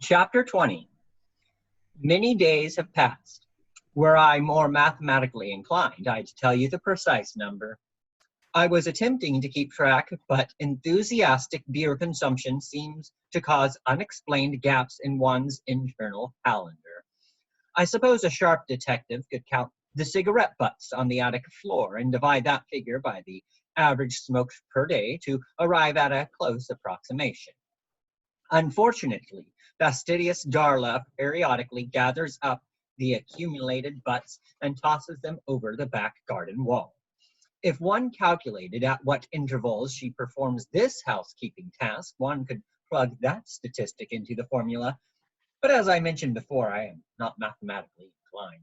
Chapter 20. Many days have passed. Were I more mathematically inclined, I'd tell you the precise number. I was attempting to keep track, but enthusiastic beer consumption seems to cause unexplained gaps in one's internal calendar. I suppose a sharp detective could count the cigarette butts on the attic floor and divide that figure by the average smoked per day to arrive at a close approximation. Unfortunately, fastidious Darla periodically gathers up the accumulated butts and tosses them over the back garden wall. If one calculated at what intervals she performs this housekeeping task, one could plug that statistic into the formula. But as I mentioned before, I am not mathematically inclined.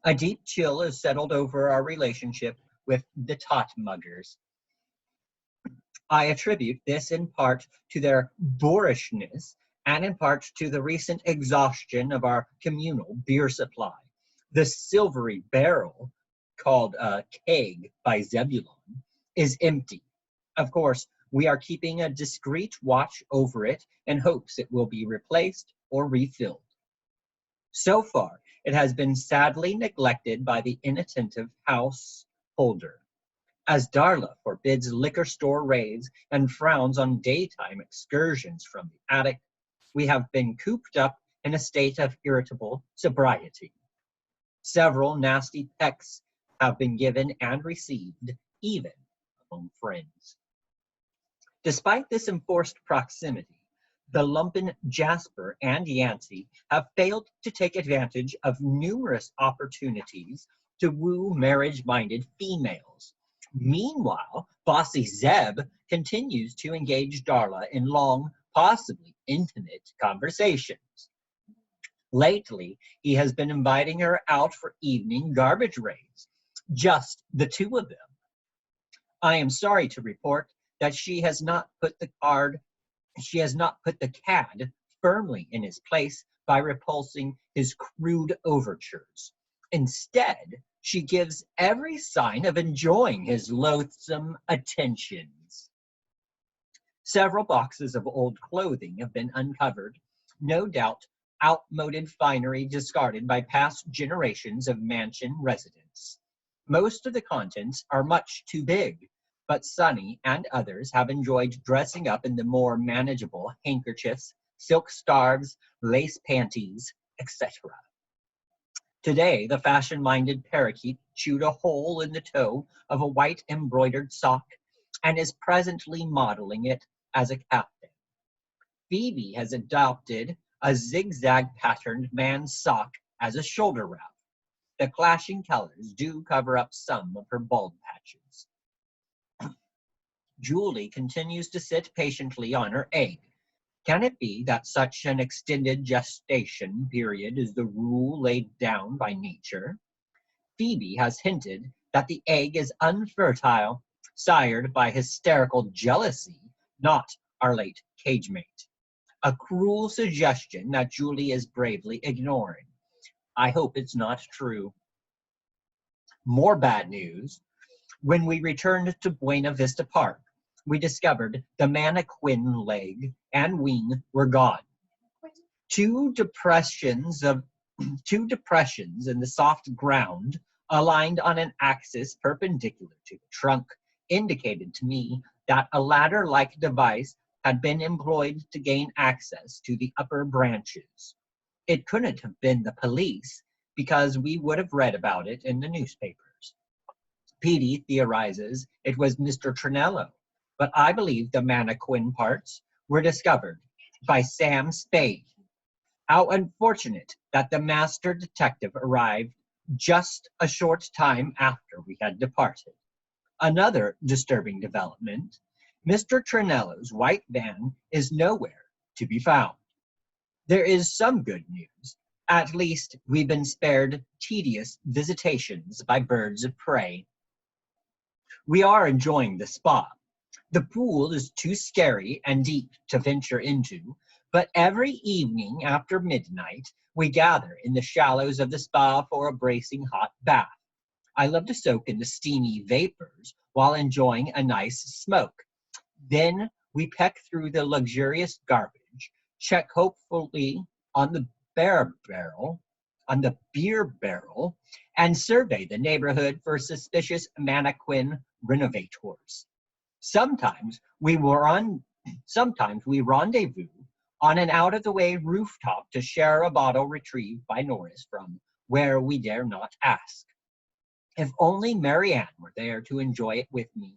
A deep chill has settled over our relationship with the tot muggers. I attribute this in part to their boorishness and in part to the recent exhaustion of our communal beer supply. The silvery barrel, called a keg by Zebulon, is empty. Of course, we are keeping a discreet watch over it in hopes it will be replaced or refilled. So far, it has been sadly neglected by the inattentive householder. As Darla forbids liquor store raids and frowns on daytime excursions from the attic, we have been cooped up in a state of irritable sobriety. Several nasty pecks have been given and received, even among friends. Despite this enforced proximity, the lumpen Jasper and Yancey have failed to take advantage of numerous opportunities to woo marriage-minded females. Meanwhile, bossy Zeb continues to engage Darla in long, possibly intimate conversations. Lately, he has been inviting her out for evening garbage raids, just the two of them. I am sorry to report that she has not put the cad firmly in his place by repulsing his crude overtures. Instead, she gives every sign of enjoying his loathsome attentions. Several boxes of old clothing have been uncovered, no doubt outmoded finery discarded by past generations of mansion residents. Most of the contents are much too big, but Sonny and others have enjoyed dressing up in the more manageable handkerchiefs, silk scarves, lace panties, etc. Today, the fashion-minded parakeet chewed a hole in the toe of a white embroidered sock and is presently modeling it as a captain. Phoebe has adopted a zigzag-patterned man's sock as a shoulder wrap. The clashing colors do cover up some of her bald patches. Julie continues to sit patiently on her egg. Can it be that such an extended gestation period is the rule laid down by nature? Phoebe has hinted that the egg is unfertile, sired by hysterical jealousy, not our late cage mate. A cruel suggestion that Julie is bravely ignoring. I hope it's not true. More bad news. When we returned to Buena Vista Park, we discovered the mannequin leg and wing were gone. Two depressions in the soft ground, aligned on an axis perpendicular to the trunk, indicated to me that a ladder-like device had been employed to gain access to the upper branches. It couldn't have been the police, because we would have read about it in the newspapers. Petey theorizes it was Mr. Trinello, but I believe the mannequin parts were discovered by Sam Spade. How unfortunate that the master detective arrived just a short time after we had departed. Another disturbing development, Mr. Trinello's white van is nowhere to be found. There is some good news. At least we've been spared tedious visitations by birds of prey. We are enjoying the spa. The pool is too scary and deep to venture into, but every evening after midnight, we gather in the shallows of the spa for a bracing hot bath. I love to soak in the steamy vapors while enjoying a nice smoke. Then we peck through the luxurious garbage, check hopefully on the beer barrel, on the beer barrel, and survey the neighborhood for suspicious mannequin renovators. Sometimes we were on Sometimes we rendezvous on an out-of-the-way rooftop to share a bottle retrieved by Norris from where we dare not ask. If only Marianne were there to enjoy it with me.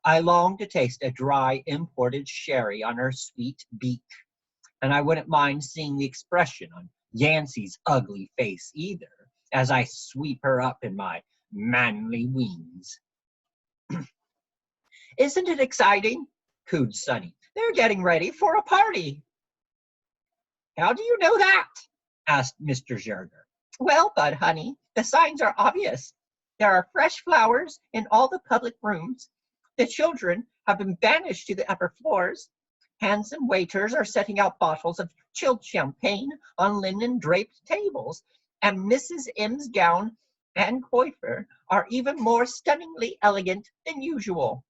I long to taste a dry imported sherry on her sweet beak, and I wouldn't mind seeing the expression on Yancey's ugly face either, as I sweep her up in my manly wings. Isn't it exciting? Cooed Sonny. They're getting ready for a party. How do you know that? Asked Mr. Zerger. Well, Bud, honey, the signs are obvious. There are fresh flowers in all the public rooms. The children have been banished to the upper floors. Handsome waiters are setting out bottles of chilled champagne on linen-draped tables, and Mrs. M's gown and coiffure are even more stunningly elegant than usual.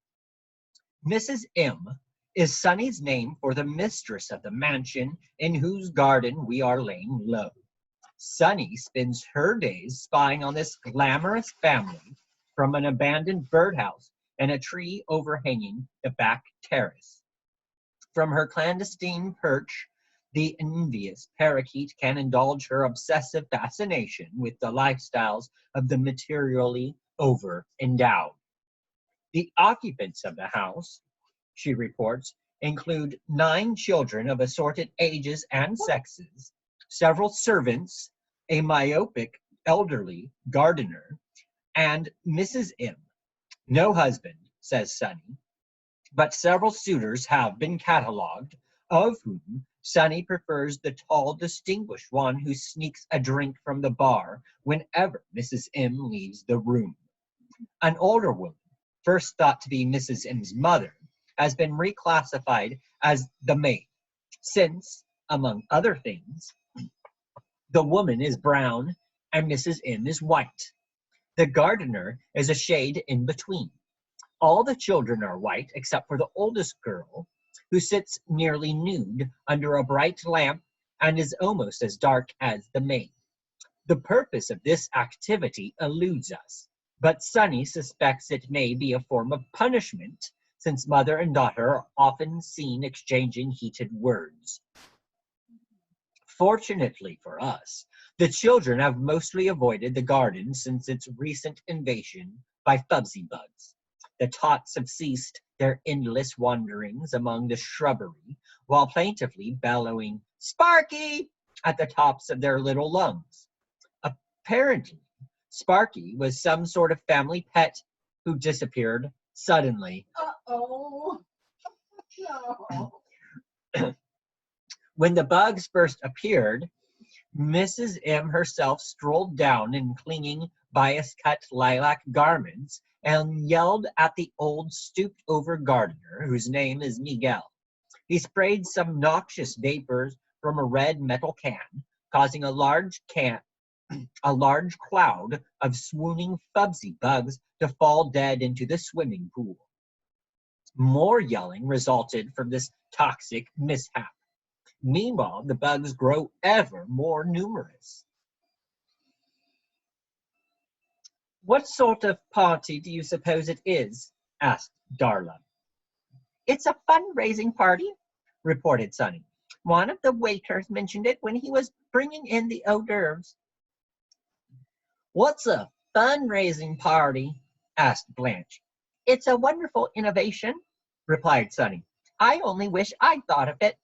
Mrs. M is Sonny's name for the mistress of the mansion in whose garden we are laying low. Sonny spends her days spying on this glamorous family from an abandoned birdhouse and a tree overhanging the back terrace. From her clandestine perch, the envious parakeet can indulge her obsessive fascination with the lifestyles of the materially over-endowed. The occupants of the house, she reports, include 9 children of assorted ages and sexes, several servants, a myopic elderly gardener, and Mrs. M. No husband, says Sonny, but several suitors have been catalogued, of whom Sonny prefers the tall, distinguished one who sneaks a drink from the bar whenever Mrs. M leaves the room. An older woman, first thought to be Mrs. M's mother, has been reclassified as the maid, since, among other things, the woman is brown and Mrs. M is white. The gardener is a shade in between. All the children are white except for the oldest girl, who sits nearly nude under a bright lamp and is almost as dark as the maid. The purpose of this activity eludes us, but Sonny suspects it may be a form of punishment, since mother and daughter are often seen exchanging heated words. Fortunately for us, the children have mostly avoided the garden since its recent invasion by fuzzy bugs. The tots have ceased their endless wanderings among the shrubbery, while plaintively bellowing, "Sparky!" at the tops of their little lungs. Apparently, Sparky was some sort of family pet who disappeared suddenly. Uh-oh. No. When the bugs first appeared, Mrs. M herself strolled down in clinging bias-cut lilac garments and yelled at the old stooped-over gardener, whose name is Miguel. He sprayed some noxious vapors from a red metal can, causing a large cloud of swooning fuzzy bugs to fall dead into the swimming pool. More yelling resulted from this toxic mishap. Meanwhile, the bugs grow ever more numerous. What sort of party do you suppose it is? Asked Darla. It's a fundraising party, reported Sonny. One of the waiters mentioned it when he was bringing in the hors d'oeuvres. What's a fundraising party? Asked Blanche. It's a wonderful innovation, replied Sonny. I only wish I'd thought of it.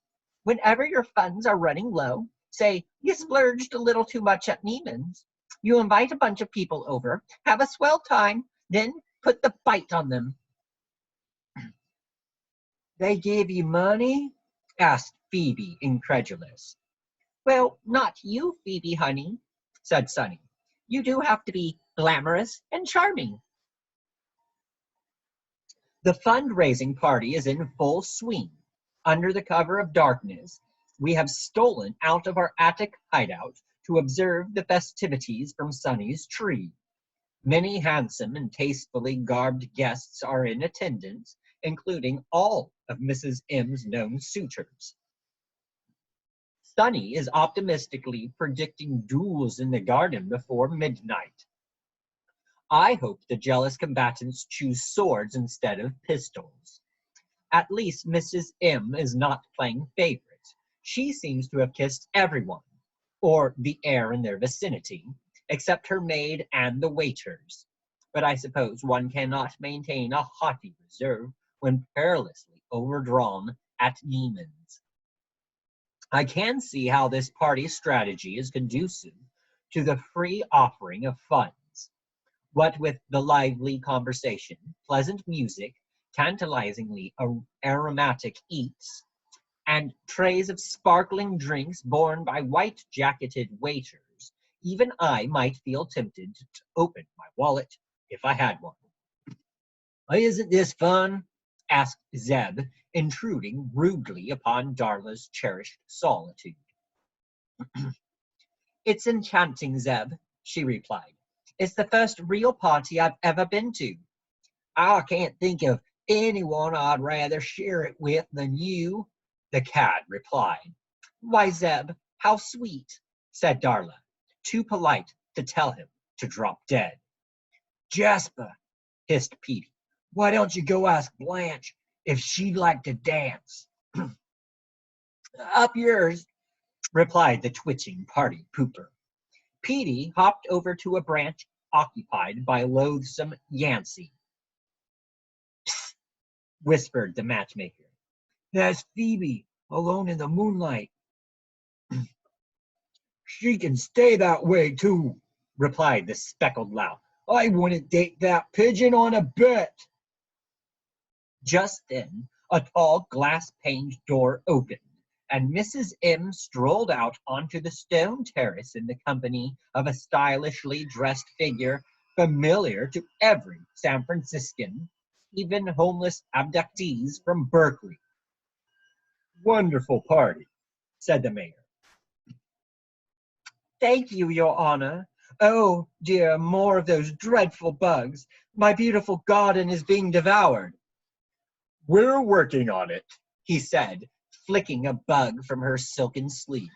Whenever your funds are running low, say you splurged a little too much at Neiman's, you invite a bunch of people over, have a swell time, then put the bite on them. They give you money? Asked Phoebe, incredulous. Well, not you, Phoebe, honey, said Sonny. You do have to be glamorous and charming. The fundraising party is in full swing. Under the cover of darkness, we have stolen out of our attic hideout to observe the festivities from Sonny's tree. Many handsome and tastefully garbed guests are in attendance, including all of Mrs. M's known suitors. Sunny is optimistically predicting duels in the garden before midnight. I hope the jealous combatants choose swords instead of pistols. At least Mrs. M is not playing favorite. She seems to have kissed everyone, or the air in their vicinity, except her maid and the waiters. But I suppose one cannot maintain a haughty reserve when perilously overdrawn at Neiman's. I can see how this party strategy is conducive to the free offering of funds. What with the lively conversation, pleasant music, tantalizingly aromatic eats, and trays of sparkling drinks borne by white-jacketed waiters, even I might feel tempted to open my wallet if I had one. "Isn't this fun?" asked Zeb, intruding rudely upon Darla's cherished solitude. "It's enchanting, Zeb," she replied. "It's the first real party I've ever been to." "I can't think of anyone I'd rather share it with than you," the cat replied. "Why, Zeb, how sweet," said Darla, too polite to tell him to drop dead. "Jasper," hissed Petey, "why don't you go ask Blanche if she'd like to dance?" "Up yours," replied the twitching party pooper. Petey hopped over to a branch occupied by loathsome Yancey. "Psst," whispered the matchmaker. "That's Phoebe, alone in the moonlight." "She can stay that way, too," replied the speckled lout. "I wouldn't date that pigeon on a bet." Just then a tall glass-paned door opened, and Mrs. M strolled out onto the stone terrace in the company of a stylishly dressed figure familiar to every San Franciscan, even homeless abductees from Berkeley. "Wonderful party," said the mayor. "Thank you, Your Honor. Oh, dear, more of those dreadful bugs. My beautiful garden is being devoured." "We're working on it," he said, flicking a bug from her silken sleeve.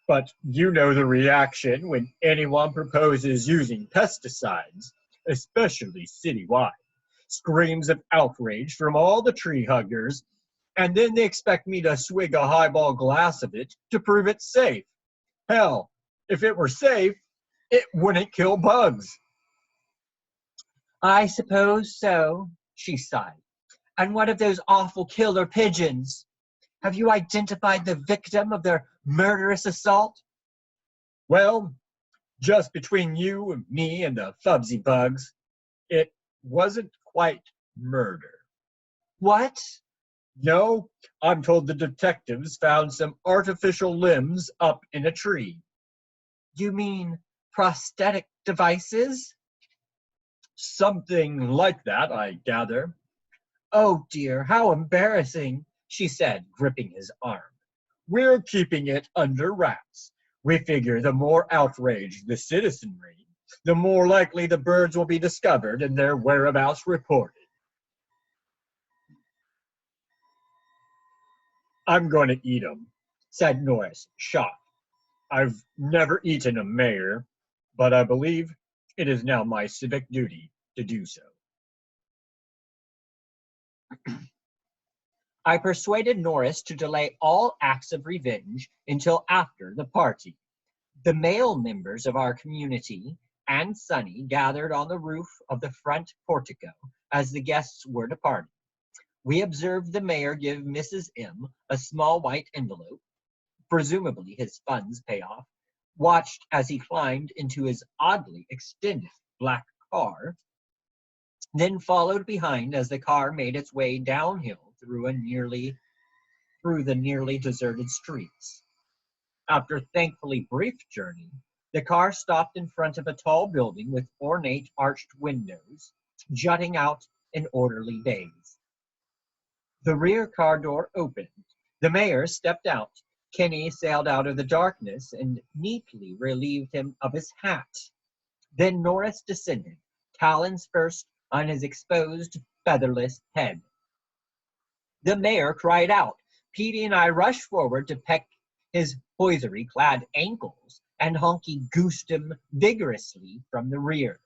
"But you know the reaction when anyone proposes using pesticides, especially citywide. Screams of outrage from all the tree huggers, and then they expect me to swig a highball glass of it to prove it's safe. Hell, if it were safe, it wouldn't kill bugs." "I suppose so," she sighed. "And what of those awful killer pigeons? Have you identified the victim of their murderous assault?" "Well, just between you and me and the fubsy bugs, it wasn't quite murder." "What?" "No, I'm told the detectives found some artificial limbs up in a tree." "You mean prosthetic devices?" "Something like that, I gather." "Oh dear, how embarrassing," she said, gripping his arm. "We're keeping it under wraps. We figure the more outraged the citizenry, the more likely the birds will be discovered and their whereabouts reported." "I'm going to eat 'em," said Norris, shocked. "I've never eaten a mayor, but I believe it is now my civic duty to do so." I persuaded Norris to delay all acts of revenge until after the party. The male members of our community and Sunny gathered on the roof of the front portico as the guests were departing. We observed the mayor give Mrs. M a small white envelope, presumably his funds payoff, watched as he climbed into his oddly extended black car, then followed behind as the car made its way downhill through the nearly deserted streets. After a thankfully brief journey, the car stopped in front of a tall building with ornate arched windows jutting out in orderly bays. The rear car door opened. The mayor stepped out. Kenny sailed out of the darkness and neatly relieved him of his hat. Then Norris descended, talons first on his exposed, featherless head. The mayor cried out. Petey and I rushed forward to peck his hosiery-clad ankles, and Honky goosed him vigorously from the rear.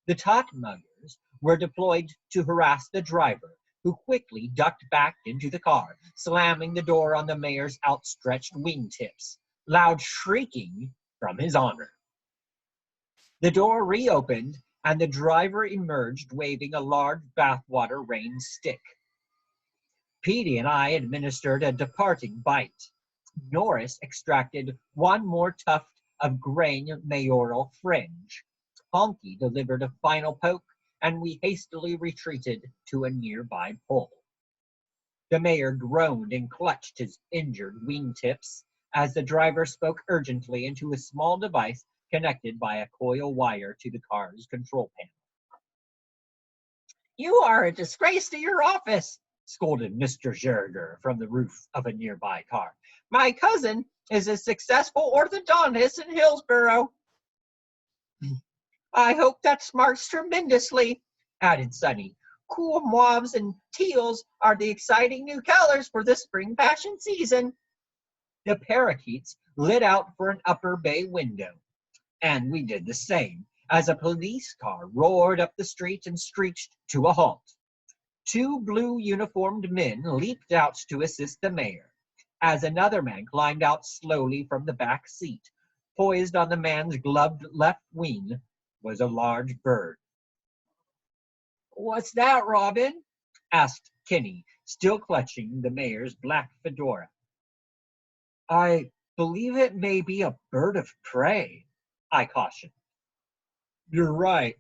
The tot muggers were deployed to harass the driver, who quickly ducked back into the car, slamming the door on the mayor's outstretched wingtips, loud shrieking from his honor. The door reopened, and the driver emerged waving a large bathwater rain stick. Petey and I administered a departing bite. Norris extracted one more tuft of graying mayoral fringe. Honky delivered a final poke, and we hastily retreated to a nearby pole. The mayor groaned and clutched his injured wingtips as the driver spoke urgently into a small device connected by a coil wire to the car's control panel. "You are a disgrace to your office," scolded Mr. Gerger from the roof of a nearby car. "My cousin is a successful orthodontist in Hillsborough." "I hope that smarts tremendously," added Sonny. "Cool mauves and teals are the exciting new colors for the spring fashion season." The parakeets lit out for an upper bay window, and we did the same as a police car roared up the street and screeched to a halt. Two blue uniformed men leaped out to assist the mayor, as another man climbed out slowly from the back seat. Poised on the man's gloved left wing was a large bird. "What's that, Robin?" asked Kinney, still clutching the mayor's black fedora. "I believe it may be a bird of prey," I cautioned. You're right,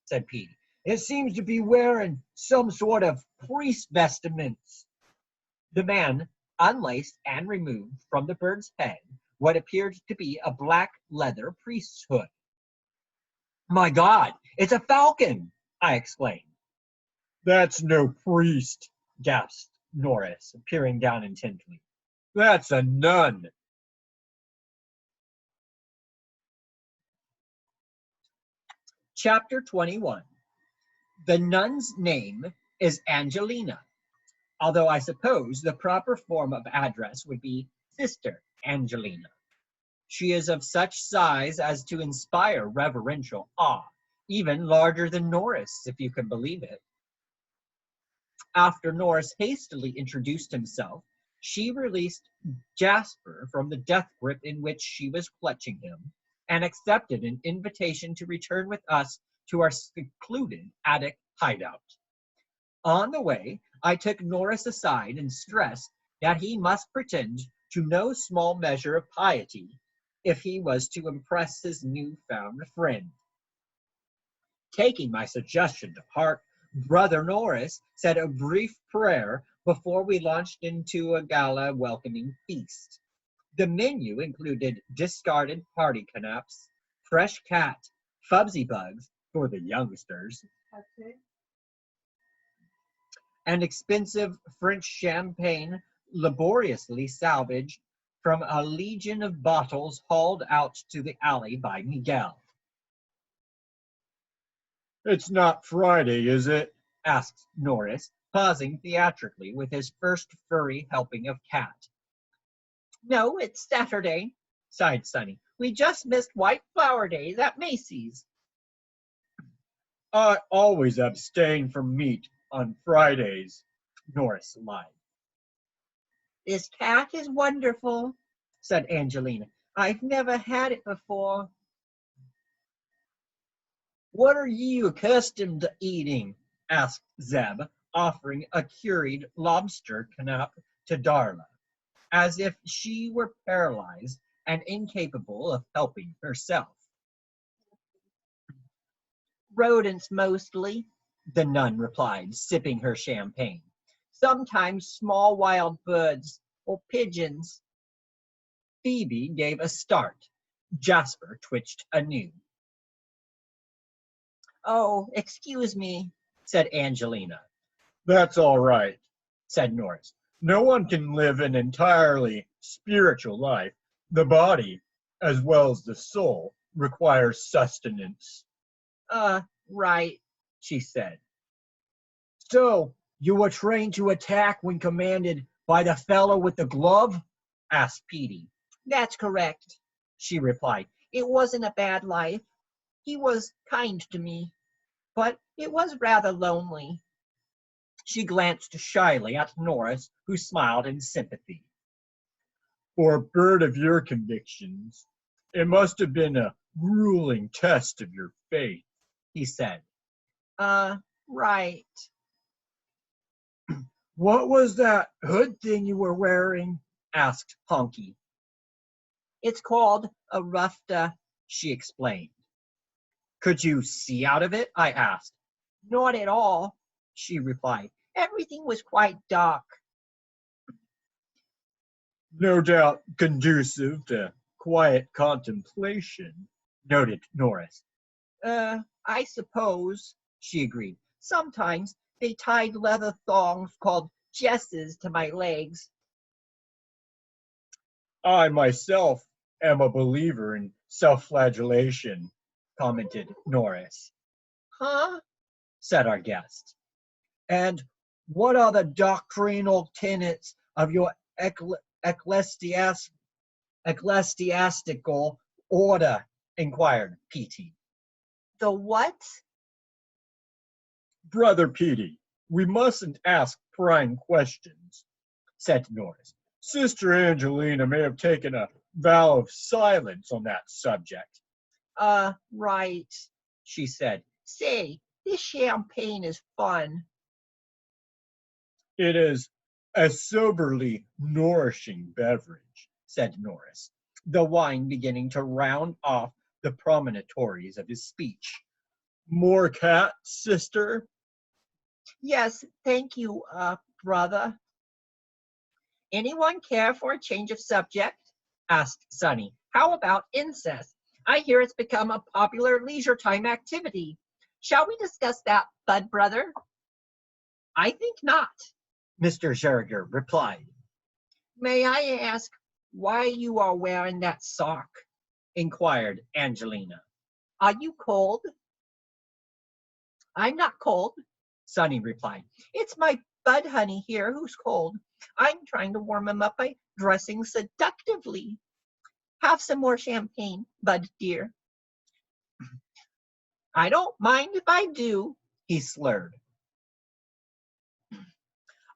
said Petey. "It seems to be wearing some sort of priest vestments." The man unlaced and removed from the bird's head what appeared to be a black leather priest's hood. "My God, it's a falcon!" I exclaimed. "That's no priest," gasped Norris, peering down intently. "That's a nun." Chapter 21. The nun's name is Angelina, although I suppose the proper form of address would be Sister Angelina. She is of such size as to inspire reverential awe, even larger than Norris, if you can believe it. After Norris hastily introduced himself, she released Jasper from the death grip in which she was clutching him, and accepted an invitation to return with us to our secluded attic hideout. On the way, I took Norris aside and stressed that he must pretend to no small measure of piety if he was to impress his newfound friend. Taking my suggestion to heart, Brother Norris said a brief prayer before we launched into a gala welcoming feast. The menu included discarded party canapes, fresh cat, fubsy bugs for the youngsters, and expensive French champagne laboriously salvaged from a legion of bottles hauled out to the alley by Miguel. "It's not Friday, is it?" asked Norris, pausing theatrically with his first furry helping of cat. "No, it's Saturday," sighed Sonny. "We just missed White Flower Days at Macy's." "I always abstain from meat on Fridays," Norris lied. "This cat is wonderful," said Angelina. "I've never had it before." "What are you accustomed to eating?" asked Zeb, offering a curried lobster canap to Darla, as if she were paralyzed and incapable of helping herself. "Rodents mostly," the nun replied, sipping her champagne. "Sometimes small wild birds or pigeons." Phoebe gave a start. Jasper twitched anew. "Oh, excuse me," said Angelina. "That's all right," said Norris. "No one can live an entirely spiritual life. The body, as well as the soul, requires sustenance." Right, she said. "So, you were trained to attack when commanded by the fellow with the glove?" asked Petey. That's correct, she replied. It wasn't a bad life. He was kind to me, but it was rather lonely. She glanced shyly at Norris, who smiled in sympathy. For a bird of your convictions, it must have been a grueling test of your faith, he said. Right. What was that hood thing you were wearing? Asked Honky. It's called a rufta, she explained. Could you see out of it? I asked. Not at all, she replied. Everything was quite dark. No doubt conducive to quiet contemplation, noted Norris. I suppose, she agreed. Sometimes they tied leather thongs called jesses to my legs. I myself am a believer in self-flagellation, commented Norris. Huh? Said our guest. And what are the doctrinal tenets of your ecclesiastical order? Inquired Petey. The what? Brother Petey, we mustn't ask prying questions, said Norris. Sister Angelina may have taken a vow of silence on that subject. Right, she said. Say, this champagne is fun. It is a soberly nourishing beverage, said Norris, the wine beginning to round off the promontories of his speech. More cat, sister? Yes, thank you, brother. Anyone care for a change of subject? Asked Sonny. How about incest? I hear it's become a popular leisure time activity. Shall we discuss that, Bud brother? I think not, Mr. Scherger replied. May I ask why you are wearing that sock? Inquired Angelina. Are you cold? I'm not cold, Sonny replied. It's my Bud honey here who's cold. I'm trying to warm him up by dressing seductively. Have some more champagne, Bud dear. I don't mind if I do, he slurred.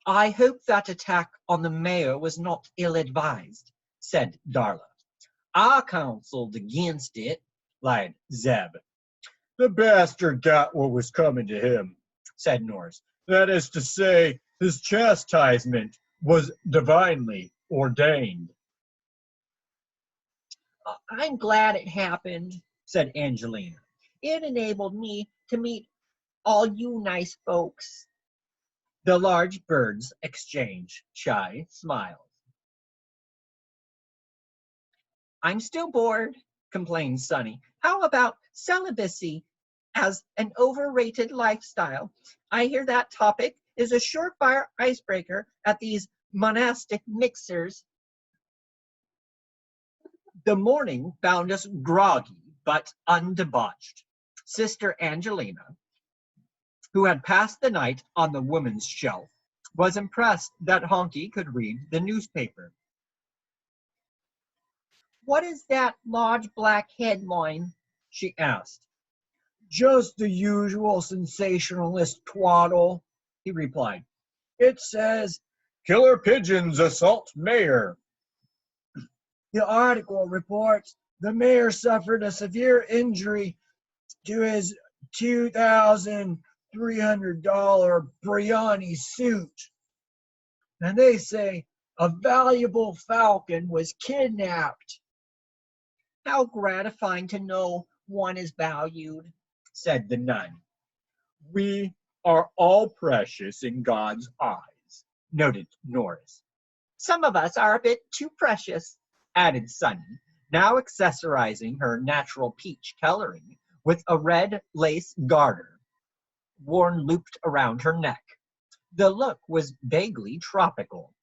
I hope that attack on the mayor was not ill-advised, said Darla. I counseled against it, lied Zeb. The bastard got what was coming to him, said Norris. That is to say, his chastisement was divinely ordained. I'm glad it happened, said Angelina. It enabled me to meet all you nice folks. The large birds exchanged shy smiles. I'm still bored, complained Sonny. How about celibacy as an overrated lifestyle? I hear that topic is a surefire icebreaker at these monastic mixers. The morning found us groggy but undebauched. Sister Angelina, who had passed the night on the woman's shelf, was impressed that Honky could read the newspaper. What is that large black headline? She asked. Just the usual sensationalist twaddle, he replied. It says, Killer pigeons assault mayor. The article reports the mayor suffered a severe injury to his $2,300 Brioni suit. And they say a valuable falcon was kidnapped. How gratifying to know one is valued, said the nun. We are all precious in God's eyes, noted Norris. Some of us are a bit too precious, added Sunny, now accessorizing her natural peach coloring with a red lace garter worn looped around her neck. The look was vaguely tropical.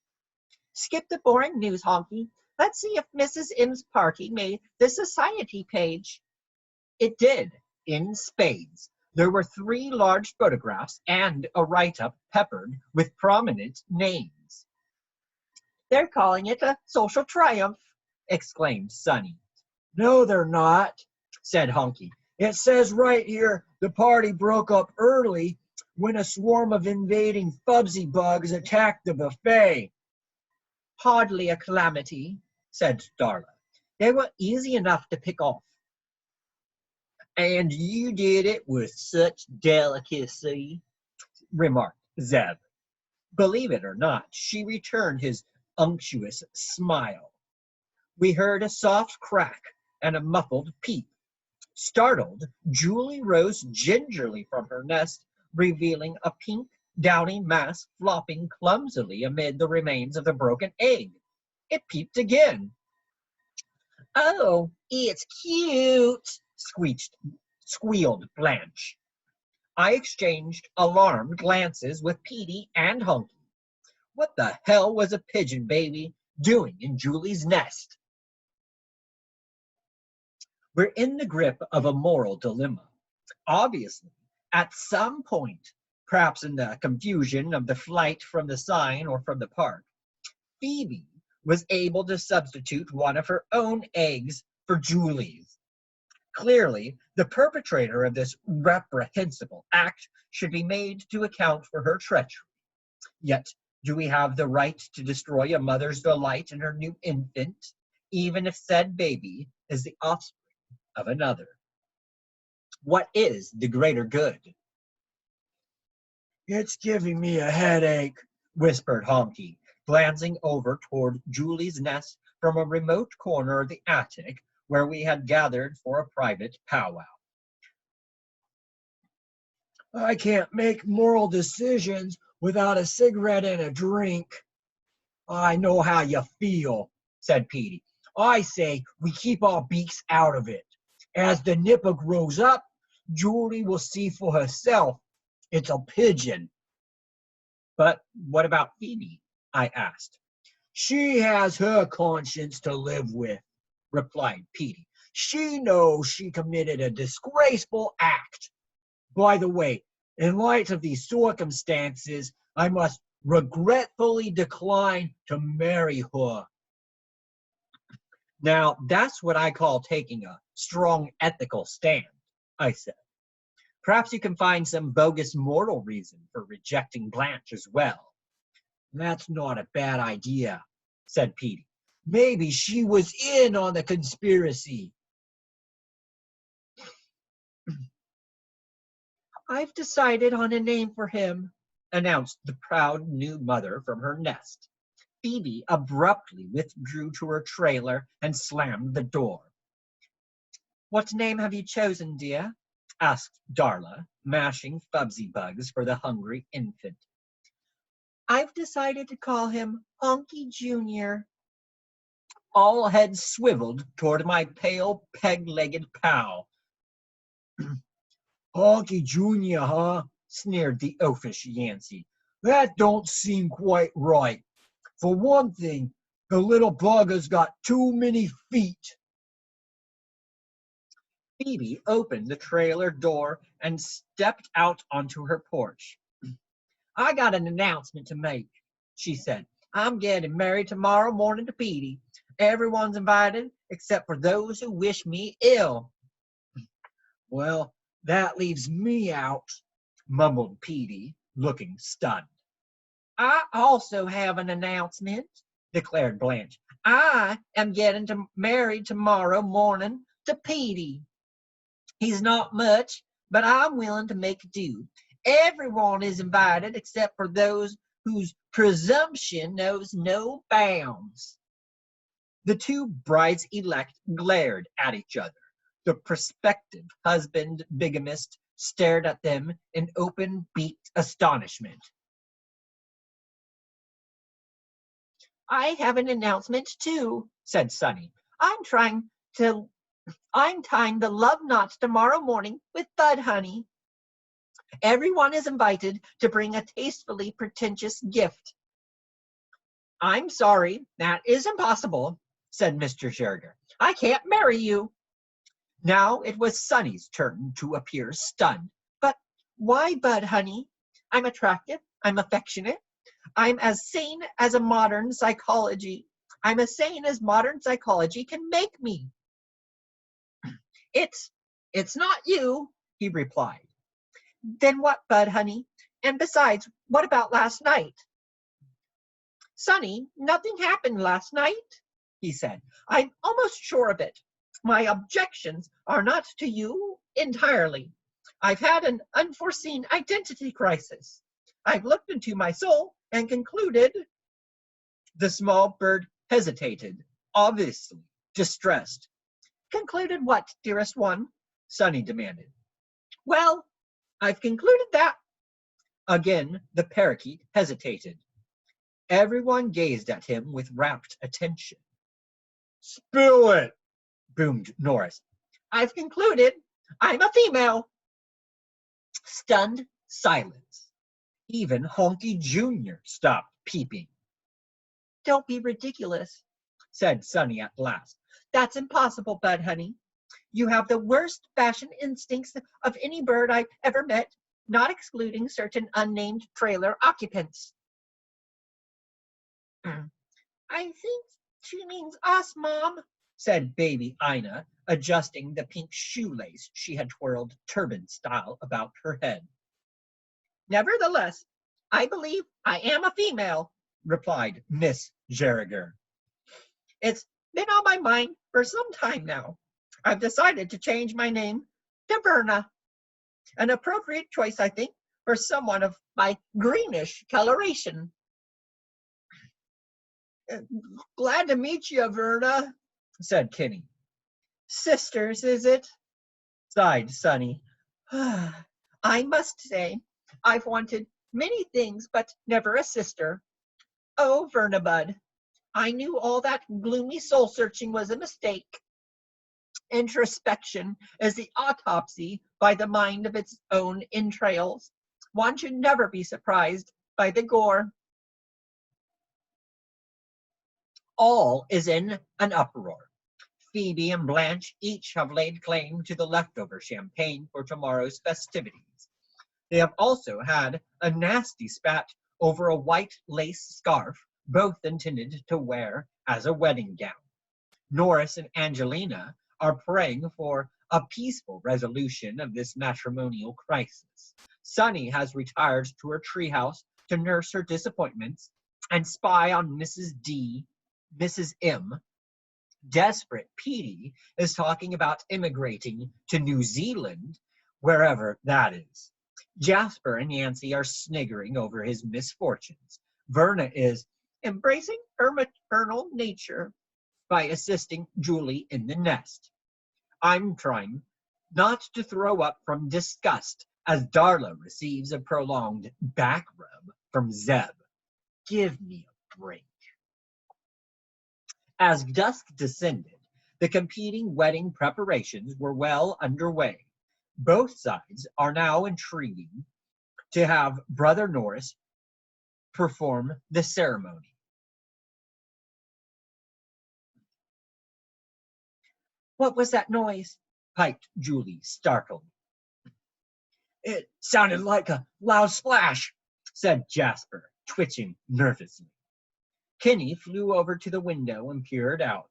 Skip the boring news, Honky. Let's see if Mrs. M's party made the society page. It did, in spades. There were 3 large photographs and a write-up peppered with prominent names. They're calling it a social triumph, exclaimed Sonny. No, they're not, said Hunky. It says right here the party broke up early when a swarm of invading fubsy bugs attacked the buffet. Hardly a calamity, said Darla. They were easy enough to pick off. And you did it with such delicacy, remarked Zeb. Believe it or not, she returned his unctuous smile. We heard a soft crack and a muffled peep. Startled, Julie rose gingerly from her nest, revealing a pink, downy mass flopping clumsily amid the remains of the broken egg. It peeped again. Oh, it's cute, squealed Blanche. I exchanged alarmed glances with Petey and Hunky. What the hell was a pigeon baby doing in Julie's nest? We're in the grip of a moral dilemma. Obviously, at some point, perhaps in the confusion of the flight from the sign or from the park, Phoebe was able to substitute one of her own eggs for Julie's. Clearly, the perpetrator of this reprehensible act should be made to account for her treachery. Yet, do we have the right to destroy a mother's delight in her new infant, even if said baby is the offspring of another? What is the greater good? It's giving me a headache, whispered Honky, glancing over toward Julie's nest from a remote corner of the attic where we had gathered for a private powwow. I can't make moral decisions without a cigarette and a drink. I know how you feel, said Petey. I say we keep our beaks out of it. As the nipper grows up, Julie will see for herself. It's a pigeon. But what about Phoebe? I asked. She has her conscience to live with, replied Petey. She knows she committed a disgraceful act. By the way, in light of these circumstances, I must regretfully decline to marry her. Now, that's what I call taking a strong ethical stand, I said. Perhaps you can find some bogus moral reason for rejecting Blanche as well. That's not a bad idea, said Petey. Maybe she was in on the conspiracy. I've decided on a name for him, announced the proud new mother from her nest. Phoebe abruptly withdrew to her trailer and slammed the door. What name have you chosen, dear? Asked Darla, mashing fubsy bugs for the hungry infant. I've decided to call him Honky Jr. All heads swiveled toward my pale, peg-legged pal. Honky Jr., huh? Sneered the oafish Yancey. That don't seem quite right. For one thing, the little bugger's got too many feet. Phoebe opened the trailer door and stepped out onto her porch. I got an announcement to make, she said. I'm getting married tomorrow morning to Petey. Everyone's invited except for those who wish me ill. Well, that leaves me out, mumbled Petey, looking stunned. I also have an announcement, declared Blanche. I am getting married tomorrow morning to Petey. He's not much, but I'm willing to make do. Everyone is invited except for those whose presumption knows no bounds. The two brides-elect glared at each other. The prospective husband bigamist stared at them in open-beaked astonishment. I have an announcement, too, said Sonny. I'm tying the love knots tomorrow morning with Bud Honey. Everyone is invited to bring a tastefully pretentious gift. I'm sorry, that is impossible, said Mr. Scherger. I can't marry you. Now it was Sonny's turn to appear stunned. But why Bud Honey? I'm attractive, I'm affectionate. I'm as sane as a modern psychology. I'm as sane as modern psychology can make me. It's not you, he replied. Then what, Bud, honey? And besides, what about last night? Sonny, nothing happened last night, he said. I'm almost sure of it. My objections are not to you entirely. I've had an unforeseen identity crisis. I've looked into my soul and concluded. The small bird hesitated, obviously distressed. Concluded what, dearest one? Sonny demanded. Well, I've concluded that. Again, the parakeet hesitated. Everyone gazed at him with rapt attention. Spill it, boomed Norris. I've concluded I'm a female. Stunned silence. Even Honky Jr. stopped peeping. Don't be ridiculous, said Sonny at last. That's impossible, Bud, honey. You have the worst fashion instincts of any bird I've ever met, not excluding certain unnamed trailer occupants. I think she means us, Mom, said baby Ina, adjusting the pink shoelace she had twirled turban-style about her head. Nevertheless, I believe I am a female, replied Miss Geriger. It's been on my mind for some time now. I've decided to change my name to Verna. An appropriate choice, I think, for someone of my greenish coloration. Glad to meet you, Verna, said Kitty. Sisters, is it? Sighed Sonny. I must say, I've wanted many things, but never a sister. Oh, Verna Bud, I knew all that gloomy soul-searching was a mistake. Introspection is the autopsy by the mind of its own entrails. One should never be surprised by the gore. All is in an uproar. Phoebe and Blanche each have laid claim to the leftover champagne for tomorrow's festivities. They have also had a nasty spat over a white lace scarf, both intended to wear as a wedding gown. Norris and Angelina are praying for a peaceful resolution of this matrimonial crisis. Sunny has retired to her treehouse to nurse her disappointments and spy on Mrs. D, Mrs. M. Desperate Petey is talking about immigrating to New Zealand, wherever that is. Jasper and Nancy are sniggering over his misfortunes. Verna is embracing her maternal nature by assisting Julie in the nest. I'm trying not to throw up from disgust as Darla receives a prolonged back rub from Zeb. Give me a break. As dusk descended, the competing wedding preparations were well underway. Both sides are now intriguing to have Brother Norris perform the ceremony. What was that noise? Piped Julie, startled. It sounded like a loud splash, said Jasper, twitching nervously. Kenny flew over to the window and peered out.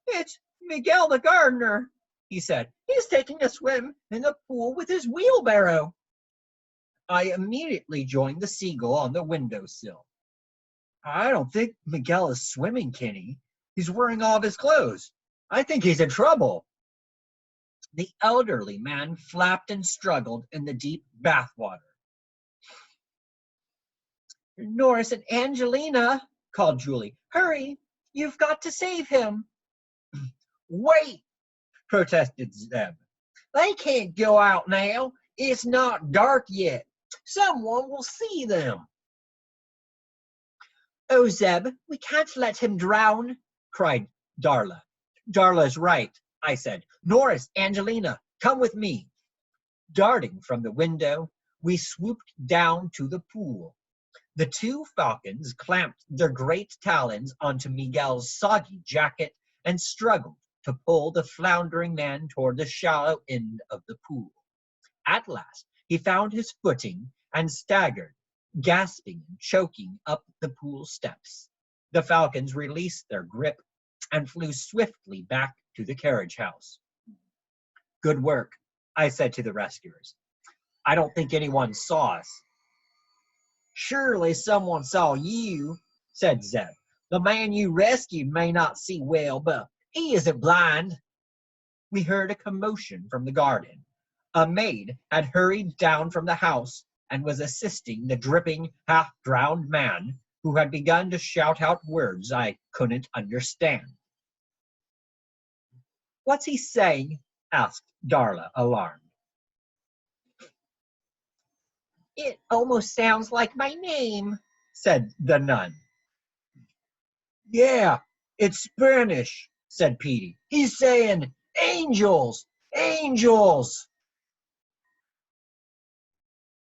It's Miguel the gardener, he said. He's taking a swim in the pool with his wheelbarrow. I immediately joined the seagull on the windowsill. I don't think Miguel is swimming, Kenny. He's wearing all of his clothes. I think he's in trouble. The elderly man flapped and struggled in the deep bathwater. Norris and Angelina, called Julie. Hurry, you've got to save him. Wait, protested Zeb. They can't go out now. It's not dark yet. Someone will see them. Oh, Zeb, we can't let him drown, cried Darla. Darla's right, I said. Norris, Angelina, come with me. Darting from the window, we swooped down to the pool. The two falcons clamped their great talons onto Miguel's soggy jacket and struggled to pull the floundering man toward the shallow end of the pool. At last, he found his footing and staggered gasping and choking up the pool steps. The falcons released their grip and flew swiftly back to the carriage house. "Good work," I said to the rescuers. "I don't think anyone saw us." "Surely someone saw you," said Zeb. "The man you rescued may not see well, but he isn't blind." We heard a commotion from the garden. A maid had hurried down from the house and was assisting the dripping, half-drowned man who had begun to shout out words I couldn't understand. "What's he saying?" asked Darla, alarmed. "It almost sounds like my name," said the nun. "Yeah, it's Spanish," said Petey. "He's saying, 'Angels, angels.'"